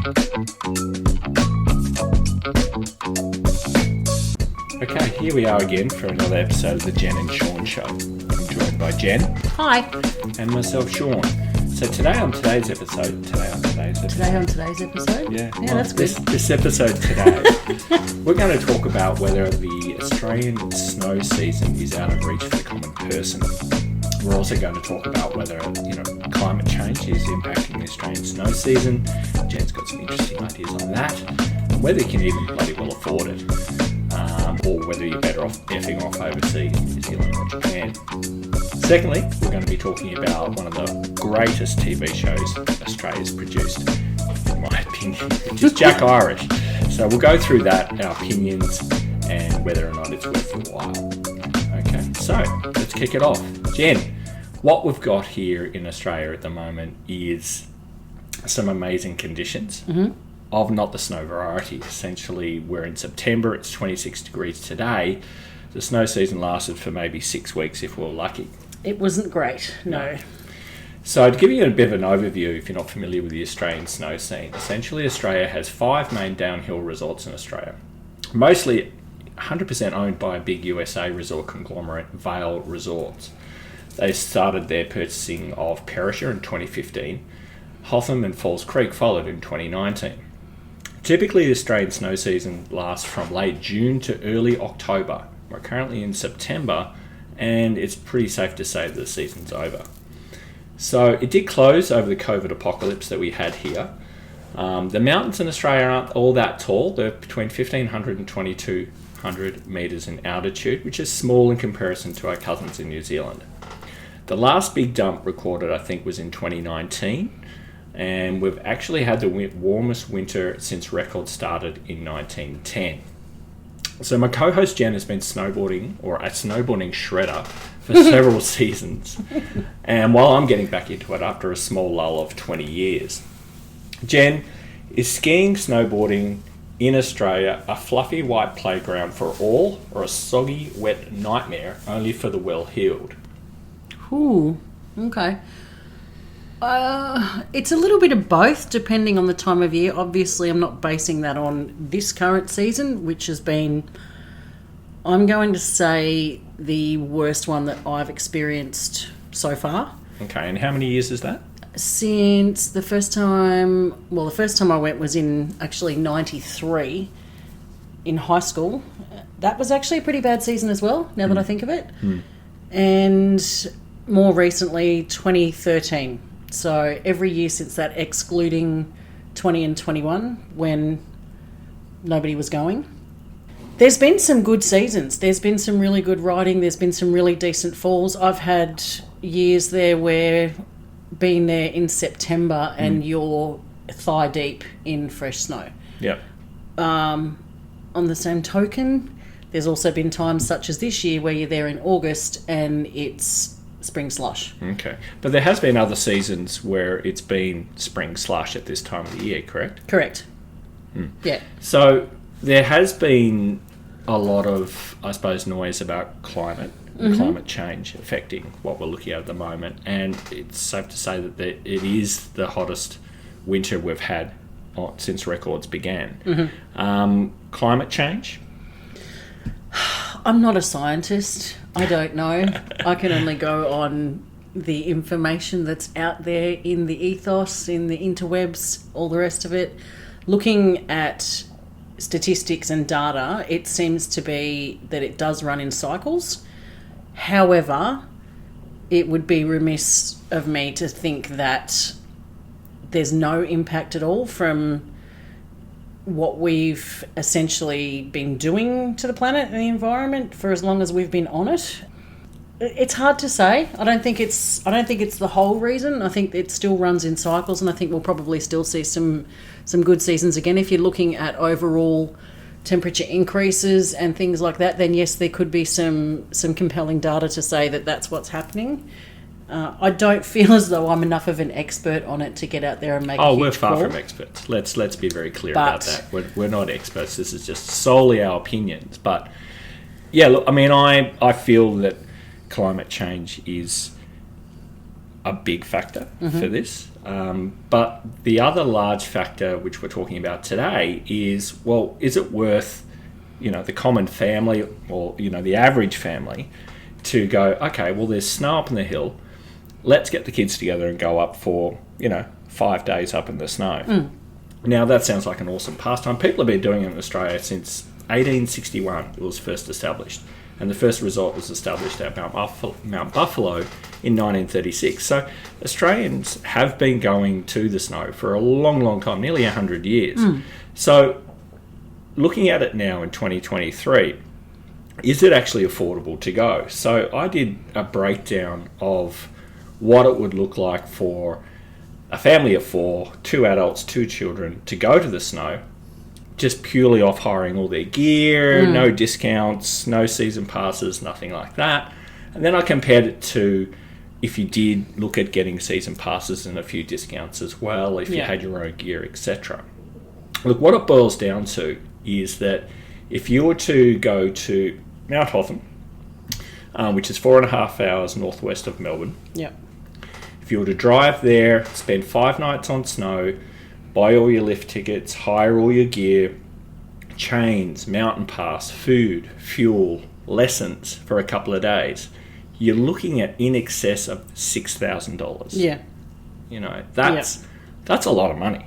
Okay, here we are again for another episode of the Jen and Sean Show. I'm joined by Jen. Hi. And myself, Sean. So today on today's episode. Yeah, well, that's good. This episode today, we're going to talk about whether the Australian snow season is out of reach for the common person. We're also going to talk about whether, climate change is impacting the Australian snow season. Jen's got some interesting ideas on that. And whether you can even bloody well afford it. Or whether you're better off effing off overseas in New Zealand or Japan. Secondly, we're going to be talking about one of the greatest TV shows Australia's produced, in my opinion, which is Jack Irish. So we'll go through that, our opinions, and whether or not it's worth your while. Okay, so let's kick it off. Jen, what we've got here in Australia at the moment is some amazing conditions. Mm-hmm. Of not the snow variety. Essentially, we're in September, it's 26 degrees today. The snow season lasted for maybe 6 weeks if we were lucky. It wasn't great, no. So to give you a bit of an overview, if you're not familiar with the Australian snow scene, essentially Australia has 5 main downhill resorts in Australia. Mostly 100% owned by a big USA resort conglomerate, Vail Resorts. They started their purchasing of Perisher in 2015. Hotham and Falls Creek followed in 2019. Typically, the Australian snow season lasts from late June to early October. We're currently in September, and it's pretty safe to say that the season's over. So it did close over the COVID apocalypse that we had here. The mountains in Australia aren't all that tall. They're between 1,500 and 2,200 metres in altitude, which is small in comparison to our cousins in New Zealand. The last big dump recorded, I think, was in 2019. And we've actually had the warmest winter since records started in 1910. So my co-host Jen has been snowboarding, or a snowboarding shredder, for several seasons. And while I'm getting back into it after a small lull of 20 years. Jen, is skiing, snowboarding in Australia a fluffy white playground for all, or a soggy, wet nightmare only for the well-heeled? Ooh, okay. It's a little bit of both, depending on the time of year. Obviously, I'm not basing that on this current season, which has been, I'm going to say, the worst one that I've experienced so far. Okay, and how many years is that? Since the first time I went was in actually 93 in high school. That was actually a pretty bad season as well, now that I think of it. And more recently, 2013. So every year since that, excluding 20 and 21, when nobody was going. There's been some good seasons. There's been some really good riding. There's been some really decent falls. I've had years there where being there in September and you're thigh deep in fresh snow. Yep. On the same token, there's also been times such as this year where you're there in August and it's spring slush. Okay. But there has been other seasons where it's been spring slush at this time of the year, correct? Correct. Yeah. So there has been a lot of, I suppose, noise about climate and climate change affecting what we're looking at the moment. And it's safe to say that it is the hottest winter we've had since records began. Climate change? I'm not a scientist. I don't know. I can only go on the information that's out there in the ethos, in the interwebs, all the rest of it. Looking at statistics and data, it seems to be that it does run in cycles. However, it would be remiss of me to think that there's no impact at all from what we've essentially been doing to the planet and the environment for as long as we've been on it. It's hard to say. I don't think it's the whole reason. I think it still runs in cycles, and I think we'll probably still see some good seasons again. If you're looking at overall temperature increases and things like that, then yes, there could be some compelling data to say that that's what's happening. I don't feel as though I'm enough of an expert on it to get out there and make a huge we're far call. from experts. Let's be very clear about that. We're not experts. This is just solely our opinions. But yeah, look, I mean, I feel that climate change is a big factor for this. But the other large factor, which we're talking about today, is, well, is it worth, the common family or, the average family to go, okay, well, there's snow up on the hill. Let's get the kids together and go up for, 5 days up in the snow. Now, that sounds like an awesome pastime. People have been doing it in Australia since 1861. It was first established. And the first resort was established at Mount Buffalo in 1936. So Australians have been going to the snow for a long, long time, nearly 100 years. So looking at it now in 2023, is it actually affordable to go? So I did a breakdown of what it would look like for a family of 4, 2 adults, 2 children, to go to the snow, just purely off hiring all their gear, no discounts, no season passes, nothing like that. And then I compared it to if you did look at getting season passes and a few discounts as well, if you had your own gear, etc. Look, what it boils down to is that if you were to go to Mount Hotham, which is 4.5 hours northwest of Melbourne, if you were to drive there, spend 5 nights on snow, buy all your lift tickets, hire all your gear, chains, mountain pass, food, fuel, lessons for a couple of days, you're looking at in excess of $6,000. Yeah. That's a lot of money.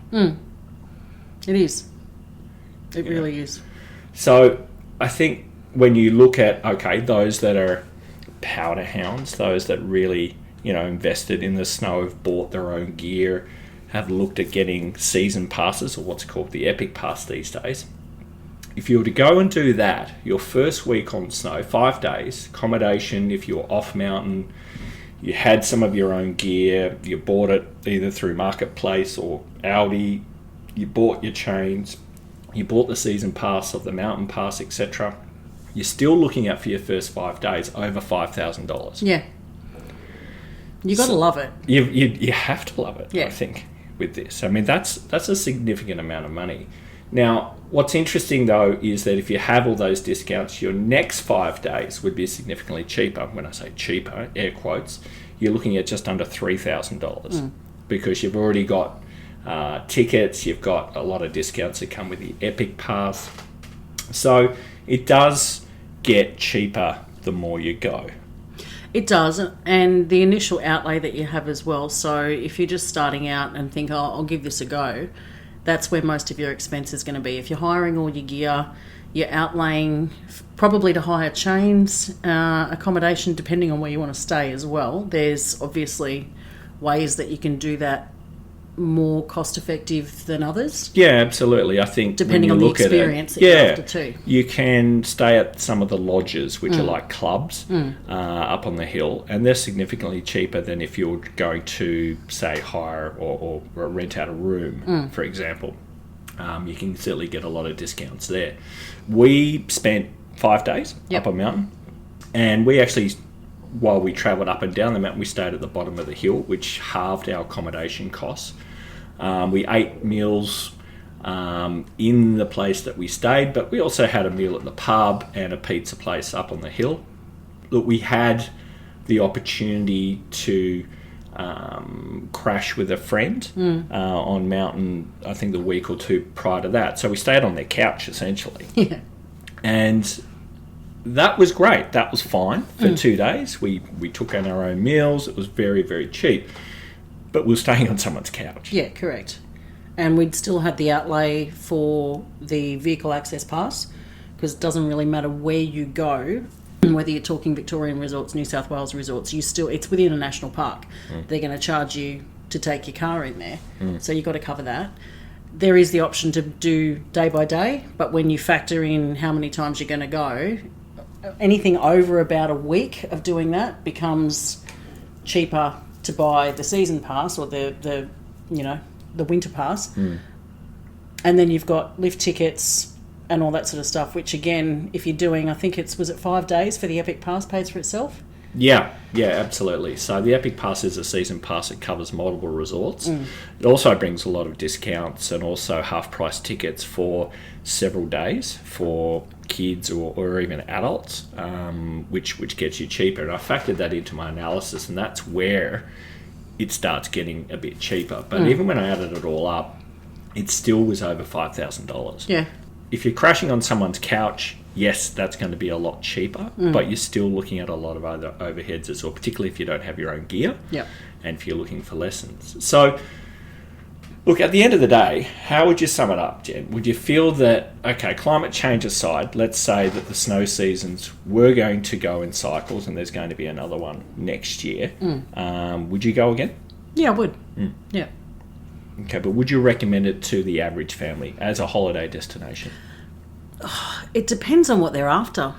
It is. It really is. So I think when you look at, okay, those that are powder hounds, those that really, invested in the snow, have bought their own gear, have looked at getting season passes, or what's called the Epic Pass these days. If you were to go and do that, your first week on snow, 5 days, accommodation, if you're off mountain, you had some of your own gear, you bought it either through Marketplace or Aldi, you bought your chains, you bought the season pass of the mountain pass, etc., you're still looking at, for your first 5 days, over $5,000. Yeah. You got to love it. You have to love it, I think, with this. I mean, that's a significant amount of money. Now, what's interesting, though, is that if you have all those discounts, your next 5 days would be significantly cheaper. When I say cheaper, air quotes, you're looking at just under $3,000 because you've already got tickets, you've got a lot of discounts that come with the Epic Pass. So it does get cheaper the more you go. It does, and the initial outlay that you have as well. So if you're just starting out and think, I'll give this a go, that's where most of your expense is going to be. If you're hiring all your gear, you're outlaying probably to hire chains, accommodation, depending on where you want to stay as well. There's obviously ways that you can do that more cost effective than others. Yeah, absolutely. I think depending on the experience that you're after too. You can stay at some of the lodges, which are like clubs up on the hill, and they're significantly cheaper than if you're going to, say, hire or rent out a room, for example. You can certainly get a lot of discounts there. We spent 5 days up a mountain, and we actually, while we travelled up and down the mountain, we stayed at the bottom of the hill, which halved our accommodation costs. We ate meals in the place that we stayed, but we also had a meal at the pub and a pizza place up on the hill. Look, we had the opportunity to crash with a friend on mountain, I think the week or two prior to that. So we stayed on their couch, essentially. Yeah. And that was great. That was fine for 2 days. We took on our own meals. It was very, very cheap. But we were staying on someone's couch. Yeah, correct. And we'd still had the outlay for the vehicle access pass, because it doesn't really matter where you go, whether you're talking Victorian resorts, New South Wales resorts, it's within a national park. They're going to charge you to take your car in there. So you've got to cover that. There is the option to do day by day, but when you factor in how many times you're going to go, anything over about a week of doing that becomes cheaper to buy the season pass or the winter pass. And then you've got lift tickets and all that sort of stuff, which again, if you're doing, I think was it 5 days for the Epic Pass pays for itself? Yeah, absolutely. So the Epic Pass is a season pass that covers multiple resorts. It also brings a lot of discounts and also half-price tickets for several days for kids or even adults, which gets you cheaper. And I factored that into my analysis, and that's where it starts getting a bit cheaper. But even when I added it all up, it still was over $5,000. Yeah. If you're crashing on someone's couch, yes, that's going to be a lot cheaper, but you're still looking at a lot of other overheads as well, particularly if you don't have your own gear and if you're looking for lessons. So, look, at the end of the day, how would you sum it up, Jen? Would you feel that, okay, climate change aside, let's say that the snow seasons were going to go in cycles and there's going to be another one next year, would you go again? Yeah, I would. Yeah. Okay, but would you recommend it to the average family as a holiday destination? It depends on what they're after.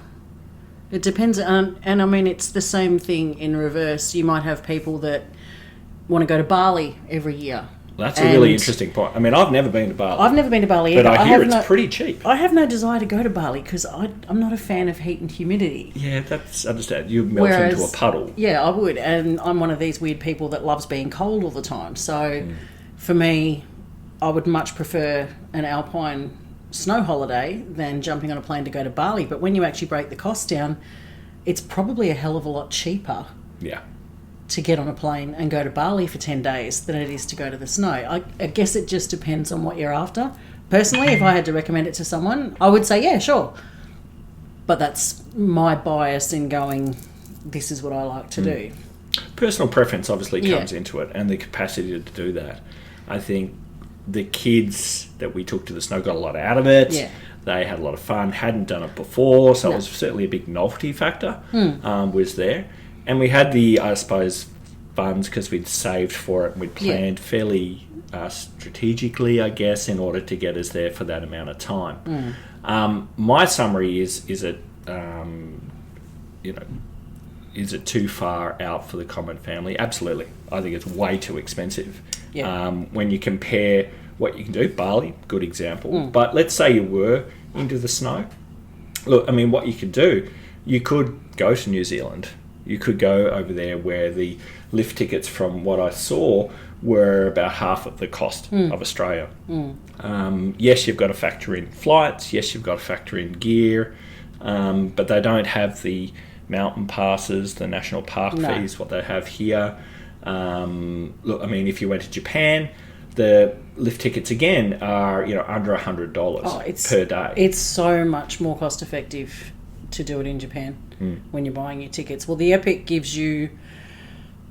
It depends, and I mean, it's the same thing in reverse. You might have people that want to go to Bali every year. That's a really interesting point. I mean, I've never been to Bali. I've never been to Bali either. But I hear it's pretty cheap. I have no desire to go to Bali because I'm not a fan of heat and humidity. Yeah, that's understand. You melt into a puddle. Yeah, I would. And I'm one of these weird people that loves being cold all the time. So for me, I would much prefer an alpine snow holiday than jumping on a plane to go to Bali. But when you actually break the cost down, it's probably a hell of a lot cheaper. Yeah. To get on a plane and go to Bali for 10 days than it is to go to the snow. I guess it just depends on what you're after. Personally, if I had to recommend it to someone, I would say, yeah, sure. But that's my bias in going, this is what I like to do. Personal preference obviously comes into it, and the capacity to do that. I think the kids that we took to the snow got a lot out of it. Yeah. They had a lot of fun, hadn't done it before, so it was certainly a big novelty factor was there. And we had the, I suppose, funds because we'd saved for it and we'd planned fairly strategically, I guess, in order to get us there for that amount of time. My summary is it, is it too far out for the common family? Absolutely. I think it's way too expensive. Yeah. When you compare what you can do, Bali, good example. But let's say you were into the snow. Look, I mean, what you could do, you could go to New Zealand. You could go over there where the lift tickets, from what I saw, were about half of the cost of Australia. Yes, you've got to factor in flights. Yes, you've got to factor in gear. But they don't have the mountain passes, the national park fees, what they have here. Look, I mean, if you went to Japan, the lift tickets again are under $100 per day. It's so much more cost effective to do it in Japan when you're buying your tickets. Well, the Epic gives you,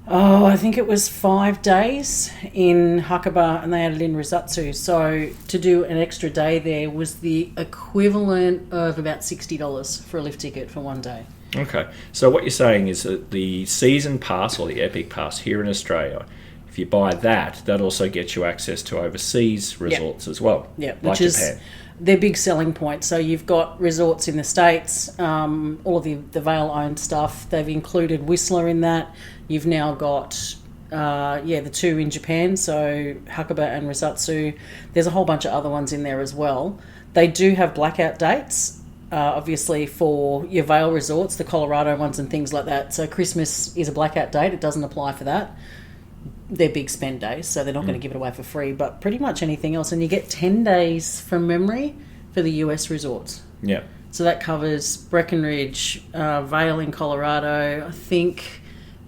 I think it was 5 days in Hakuba, and they added in Risatsu. So to do an extra day there was the equivalent of about $60 for a lift ticket for 1 day. Okay, so what you're saying is that the season pass or the Epic pass here in Australia, if you buy that, that also gets you access to overseas resorts as well. Yeah, like which is Japan. Their big selling point. So you've got resorts in the States, all of the Vail-owned stuff. They've included Whistler in that. You've now got, the two in Japan, so Hakuba and Risatsu. There's a whole bunch of other ones in there as well. They do have blackout dates, obviously, for your Vail resorts, the Colorado ones and things like that. So Christmas is a blackout date. It doesn't apply for that. They're big spend days, so they're not going to give it away for free, but pretty much anything else. And you get 10 days from memory for the US resorts. Yeah. So that covers Breckenridge, Vail in Colorado. I think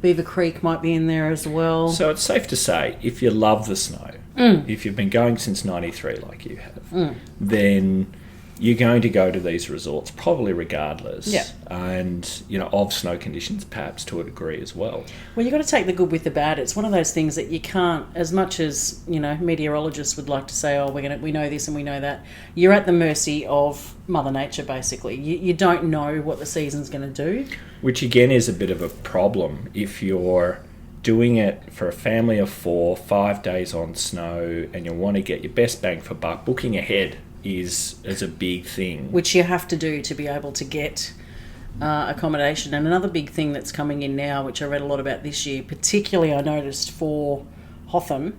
Beaver Creek might be in there as well. So it's safe to say, if you love the snow, if you've been going since 93 like you have, then you're going to go to these resorts probably regardless. Yeah. And, of snow conditions, perhaps to a degree as well. Well, you've got to take the good with the bad. It's one of those things that you can't, as much as, meteorologists would like to say, we know this and we know that, you're at the mercy of Mother Nature, basically. You don't know what the season's going to do. Which, again, is a bit of a problem if you're doing it for a family of 4, 5 days on snow, and you want to get your best bang for buck. Booking ahead is a big thing. Which you have to do to be able to get accommodation. And another big thing that's coming in now, which I read a lot about this year, particularly I noticed for Hotham,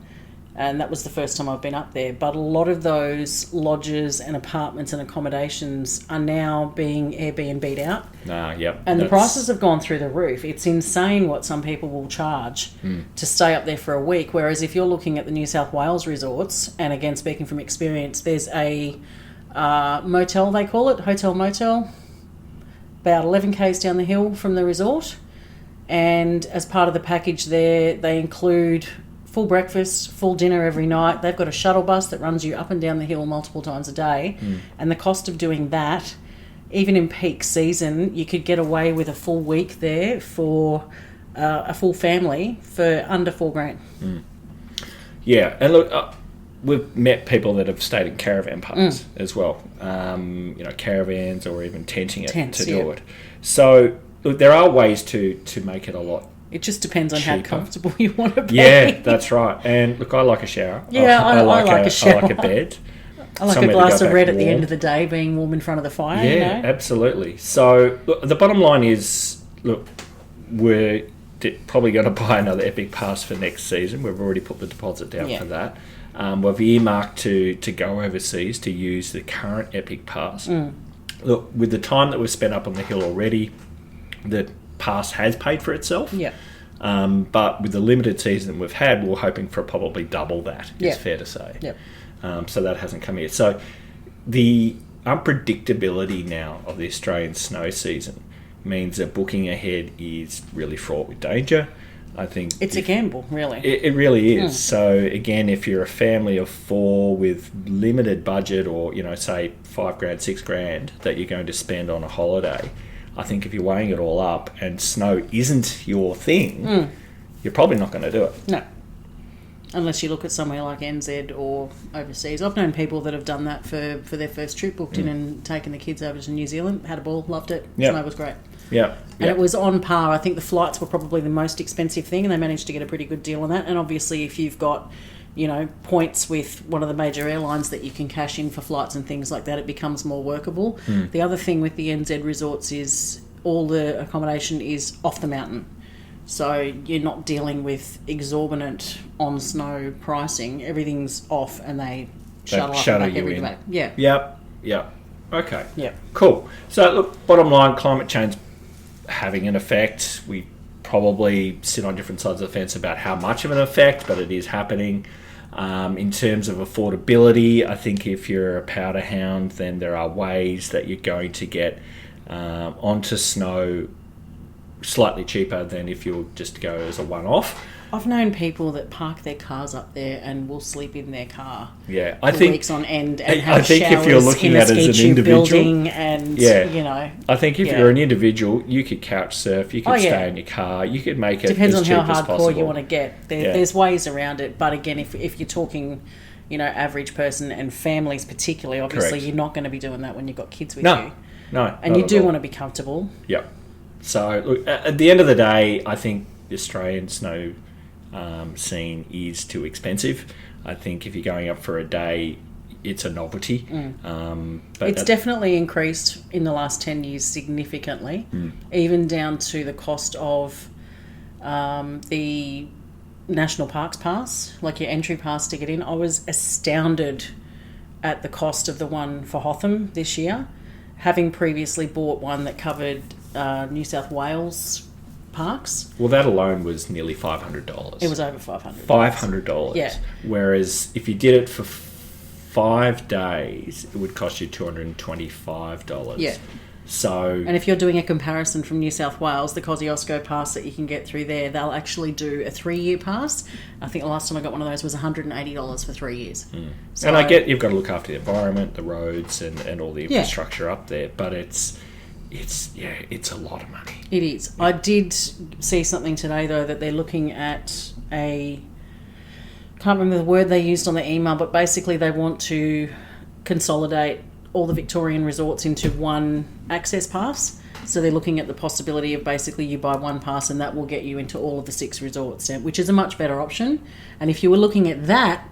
and that was the first time I've been up there, but a lot of those lodges and apartments and accommodations are now being Airbnb'd out. Yep. And the prices have gone through the roof. It's insane what some people will charge to stay up there for a week, whereas if you're looking at the New South Wales resorts, and again, speaking from experience, there's a motel, they call it, hotel motel, about 11 k's down the hill from the resort. And as part of the package there, they include full breakfast, full dinner every night. They've got a shuttle bus that runs you up and down the hill multiple times a day. And the cost of doing that, even in peak season, you could get away with a full week there for a full family for under $4,000. Yeah, and look, we've met people that have stayed in caravan parks as well. Caravans or even tenting it to do it. So look, there are ways to make it a lot. It just depends on cheaper. how comfortable you want to be. Yeah, that's right. And look, I like a shower. Yeah, I like a shower. I like a bed. I like Somewhere a to glass go of back red at the warm. end of the day, being warm in front of the fire. Yeah, absolutely. So look, the bottom line is, look, we're probably going to buy another Epic Pass for next season. We've already put the deposit down for that. We've earmarked to go overseas to use the current Epic Pass. Look, with the time that we've spent up on the hill already, the pass has paid for itself. Yeah. But with the limited season we've had, we're hoping for probably double that, it's fair to say. Yep. So that hasn't come yet. So the unpredictability now of the Australian snow season means that booking ahead is really fraught with danger. I think it's a gamble, really. It really is. So again, if you're a family of 4 with limited budget, or say $5,000, $6,000 that you're going to spend on a holiday, I think if you're weighing it all up and snow isn't your thing, you're probably not going to do it. No. Unless you look at somewhere like NZ or overseas. I've known people that have done that for their first trip, booked in and taken the kids over to New Zealand, had a ball, loved it. Snow was great. Yeah. And it was on par. I think the flights were probably the most expensive thing, and they managed to get a pretty good deal on that. And obviously, if you've got, points with one of the major airlines that you can cash in for flights and things like that, it becomes more workable. The other thing with the NZ resorts is all the accommodation is off the mountain. So you're not dealing with exorbitant on snow pricing. Everything's off, and they shuttle up and back every day. Yeah. Yep. Okay. Yep. Cool. So look, bottom line, climate change having an effect. We probably sit on different sides of the fence about how much of an effect, but it is happening. In terms of affordability, I think if you're a powder hound, then there are ways that you're going to get onto snow slightly cheaper than if you just go as a one-off. I've known people that park their cars up there and will sleep in their car. Yeah, for weeks on end, and have I think showers if you're looking in at it as an individual, building, and I think if you're an individual, you could couch surf, you could stay in your car, you could make it depends as on cheap how as hardcore possible. you want to get. There's ways around it, but again, if you're talking, average person and families particularly, obviously Correct. you're not going to be doing that when you've got kids with you. No, and you do want to be comfortable. Yep. So look, at the end of the day, I think the Australian snow scene is too expensive. I think if you're going up for a day, it's a novelty. But it's definitely increased in the last 10 years significantly, even down to the cost of the National Parks Pass, like your entry pass to get in. I was astounded at the cost of the one for Hotham this year, having previously bought one that covered New South Wales parks. Well, that alone was nearly $500. It was over $500. $500. Yeah. Whereas if you did it for 5 days, it would cost you $225. Yeah. So, and if you're doing a comparison from New South Wales, the Kosciuszko pass that you can get through there, they'll actually do a 3-year pass. I think the last time I got one of those was $180 for 3 years. So, and I get you've got to look after the environment, the roads, and all the infrastructure up there, but it's a lot of money. It is. I did see something today though that they're looking at can't remember the word they used on the email, but basically they want to consolidate all the Victorian resorts into one access pass. So they're looking at the possibility of basically you buy one pass and that will get you into all of the 6 resorts, which is a much better option. And if you were looking at that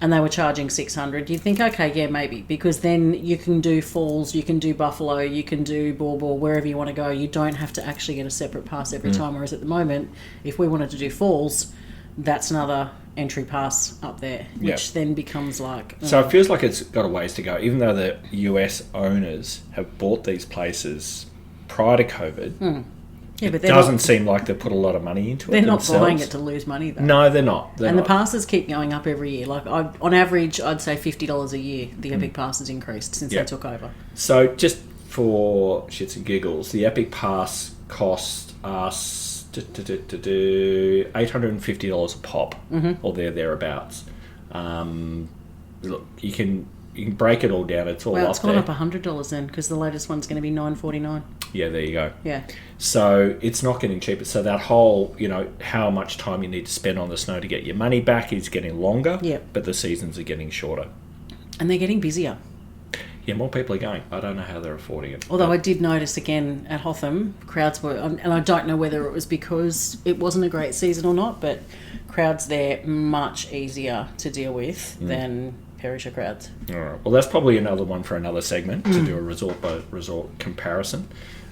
and they were charging $600, you'd think, okay, yeah, maybe, because then you can do Falls, you can do Buffalo, you can do Bawbor, wherever you want to go. You don't have to actually get a separate pass every time, whereas at the moment, if we wanted to do Falls, that's another entry pass up there, which then becomes like... So it feels like it's got a ways to go, even though the US owners have bought these places prior to COVID. Yeah, but it doesn't seem like they've put a lot of money into it. They're not themselves. buying it to lose money, though. No, they're not. The passes keep going up every year. Like on average, I'd say $50 a year. The Epic Pass has increased since they took over. So just for shits and giggles, the Epic Pass cost us $850 a pop, or thereabouts. Look, you can break it all down. It's all Well, it's up gone there. up $100 then, because the latest one's going to be $9.49. Yeah, there you go. Yeah. So it's not getting cheaper. So that whole, how much time you need to spend on the snow to get your money back is getting longer. Yep. But the seasons are getting shorter. And they're getting busier. Yeah, more people are going. I don't know how they're affording it. Although I did notice again at Hotham, crowds were, and I don't know whether it was because it wasn't a great season or not, but crowds there much easier to deal with than Perisher crowds. All right. Well, that's probably another one for another segment to do a resort by resort comparison.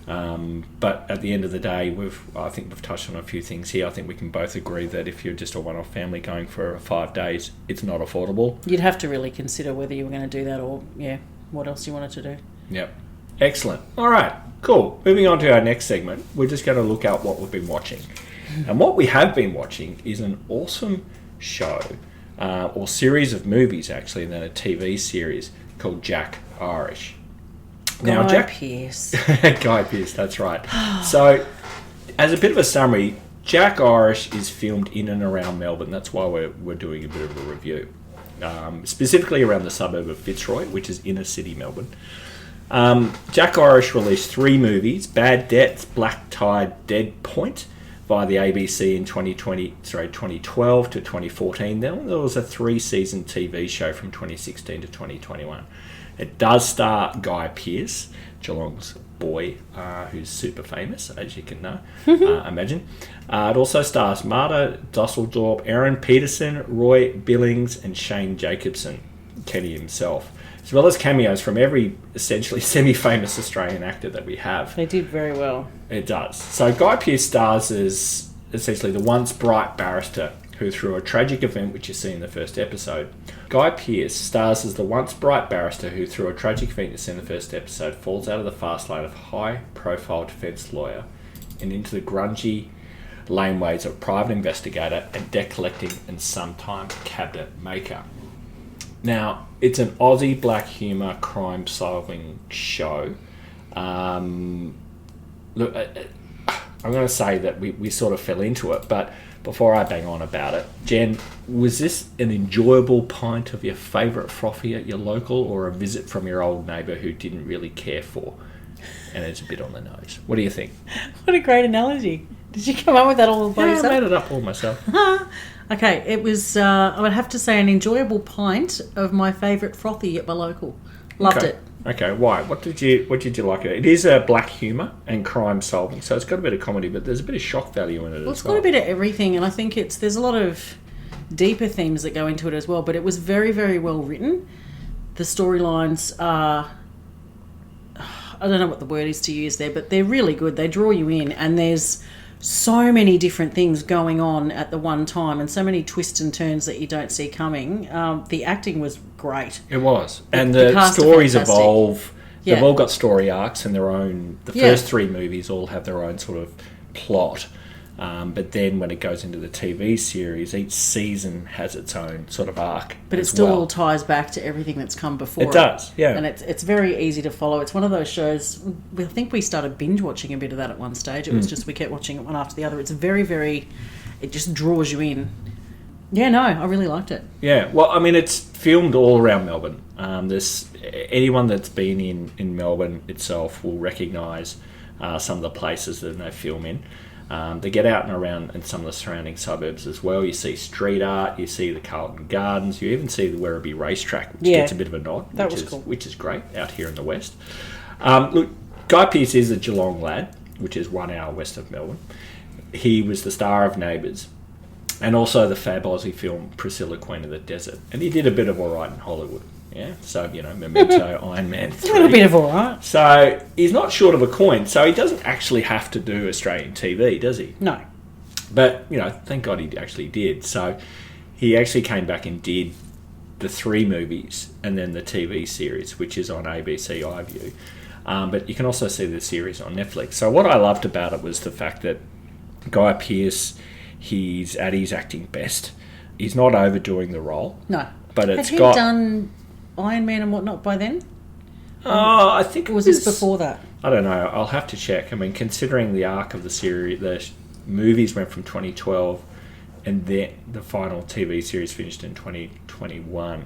But at the end of the day, I think we've touched on a few things here. I think we can both agree that if you're just a one-off family going for 5 days, it's not affordable. You'd have to really consider whether you were going to do that or, what else you wanted to do. Yep. Excellent. All right. Cool. Moving on to our next segment, we're just going to look at what we've been watching. And what we have been watching is an awesome show, or series of movies, actually, and then a TV series called Jack Irish. Now, Guy Pearce. Guy Pearce, that's right. So, as a bit of a summary, Jack Irish is filmed in and around Melbourne. That's why we're doing a bit of a review. Specifically around the suburb of Fitzroy, which is inner city Melbourne. Jack Irish released 3 movies, Bad Debts, Black Tide, Dead Point, via the ABC in 2012 to 2014. Then there was a 3-season TV show from 2016 to 2021. It does star Guy Pearce, Geelong's boy, who's super famous, as you can know, imagine. It also stars Marta Dusseldorp, Aaron Peterson, Roy Billings, and Shane Jacobson, Kenny himself, as well as cameos from every essentially semi-famous Australian actor that we have. They did very well. It does. So Guy Pearce stars as essentially the once bright barrister who, through a tragic event which you see in the first episode, Guy Pearce stars as the once bright barrister who, through a tragic event you see in the first episode, falls out of the fast lane of high-profile defence lawyer and into the grungy laneways of private investigator and debt collecting and sometime cabinet maker. Now, it's an Aussie black humour crime-solving show. Look, I'm going to say that we sort of fell into it, but before I bang on about it, Jen, was this an enjoyable pint of your favourite frothy at your local, or a visit from your old neighbour who didn't really care for, and it's a bit on the nose? What do you think? What a great analogy. Did you come up with that all by yourself? I made it up all myself. Okay, it was, I would have to say, an enjoyable pint of my favourite frothy at my local. Loved it. Okay, why? What did you like about it? It is a black humour and crime solving, so it's got a bit of comedy, but there's a bit of shock value in it as well. It's got a bit of everything, and I think there's a lot of deeper themes that go into it as well, but it was very, very well written. The storylines are, I don't know what the word is to use there, but they're really good. They draw you in, and there's so many different things going on at the one time, and so many twists and turns that you don't see coming. The acting was great. It was. And the stories evolve. Yeah. They've all got story arcs and their own. The first 3 movies all have their own sort of plot. But then when it goes into the TV series, each season has its own sort of arc. But it still all ties back to everything that's come before. It does, yeah. And it's very easy to follow. It's one of those shows, I think we started binge watching a bit of that at one stage. It was just we kept watching it one after the other. It's very, very, it just draws you in. Yeah, no, I really liked it. Yeah, well, I mean, it's filmed all around Melbourne. There's anyone that's been in Melbourne itself will recognise some of the places that they film in. They get out and around in some of the surrounding suburbs as well. You see street art, you see the Carlton Gardens, you even see the Werribee racetrack, which gets a bit of a nod, which is great out here in the west. Look, Guy Pearce is a Geelong lad, which is 1 hour west of Melbourne. He was the star of Neighbours, and also the fab Aussie film Priscilla, Queen of the Desert. And he did a bit of all right in Hollywood. Yeah, so, Memento, Iron Man 3. A little bit of all right. So, he's not short of a coin. So, he doesn't actually have to do Australian TV, does he? No. But, thank God he actually did. So, he actually came back and did the 3 movies and then the TV series, which is on ABC iView. But you can also see the series on Netflix. So, what I loved about it was the fact that Guy Pearce, he's at his acting best. He's not overdoing the role. No. But it's Had he got... done Iron Man and whatnot by then? I think Or was this before that? I don't know. I'll have to check. I mean, considering the arc of the series, movies went from 2012, and then the final TV series finished in 2021.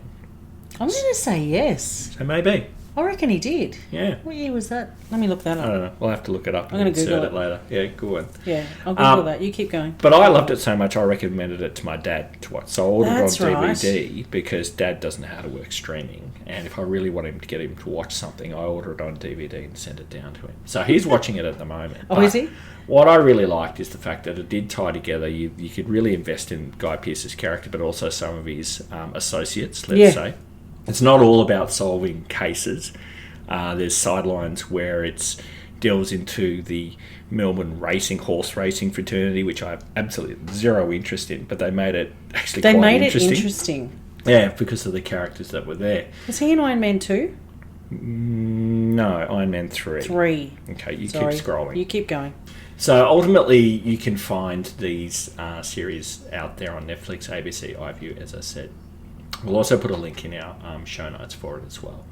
I'm going to say yes. So maybe. I reckon he did. Yeah. What year was that? Let me look that up. I don't know. We'll have to look it up I'm and gonna insert Google it later. Yeah, good one. Yeah, I'll Google that. You keep going. But I loved it so much, I recommended it to my dad to watch. So I ordered That's it on right. DVD because Dad doesn't know how to work streaming. And if I really want him to get him to watch something, I order it on DVD and send it down to him. So he's watching it at the moment. Oh, is he? What I really liked is the fact that it did tie together. You could really invest in Guy Pearce's character, but also some of his associates, let's say. It's not all about solving cases. There's sidelines where it delves into the Melbourne horse racing fraternity, which I have absolutely zero interest in, but they made it actually quite interesting. It interesting. Yeah, because of the characters that were there. Was he in Iron Man 2? No, Iron Man 3. 3. Okay, keep scrolling. You keep going. So ultimately, you can find these series out there on Netflix, ABC, iView, as I said. We'll also put a link in our show notes for it as well.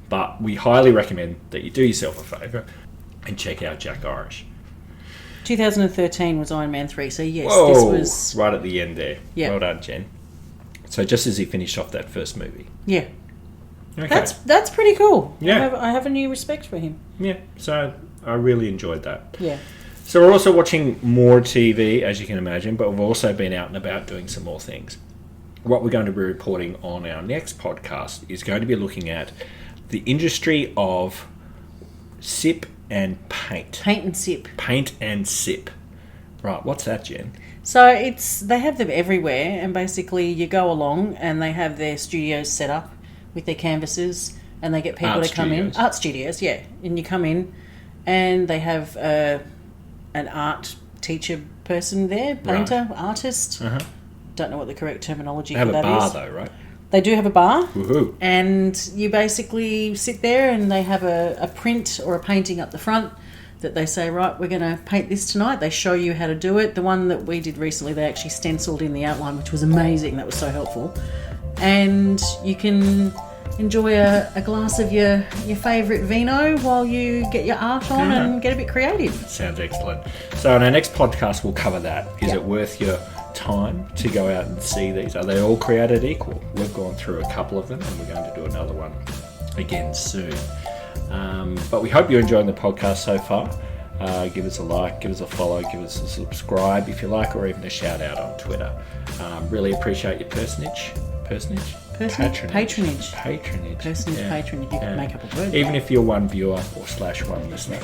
But we highly recommend that you do yourself a favour and check out Jack Irish. 2013 was Iron Man 3, so yes, Whoa, this was... right at the end there. Yeah. Well done, Jen. So just as he finished off that first movie. Yeah. Okay. That's pretty cool. Yeah. I have a new respect for him. Yeah, so I really enjoyed that. Yeah. So we're also watching more TV, as you can imagine, but we've also been out and about doing some more things. What we're going to be reporting on our next podcast is going to be looking at the industry of sip and paint. Paint and sip. Paint and sip. Right, what's that, Jen? So they have them everywhere, and basically you go along and they have their studios set up with their canvases, and they get people to come in. Art studios, yeah. And you come in and they have an art teacher person there, painter, artist. Uh-huh. Don't know what the correct terminology They for have that a bar is. though, right? They do have a bar. Woohoo. And you basically sit there and they have a print or a painting up the front that they say, right, we're going to paint this tonight. They show you how to do it. The one that we did recently, they actually stenciled in the outline, which was amazing. That was so helpful. And you can enjoy a glass of your favourite vino while you get your art on and get a bit creative. Sounds excellent. So on our next podcast, we'll cover that. Is it worth your time to go out and see these? Are they all created equal? We've gone through a couple of them and we're going to do another one again soon. But we hope you're enjoying the podcast so far. Give us a like, give us a follow, give us a subscribe if you like, or even a shout out on Twitter. Really appreciate your patronage. Patronage. You can make up a word. Even if you're one viewer or / one listener.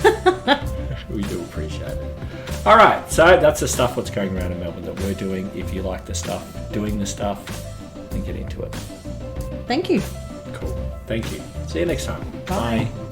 We do appreciate it. All right, so that's the stuff what's going around in Melbourne that we're doing. If you like the stuff, doing the stuff, then get into it. Thank you. Cool. Thank you. See you next time. Bye. Bye.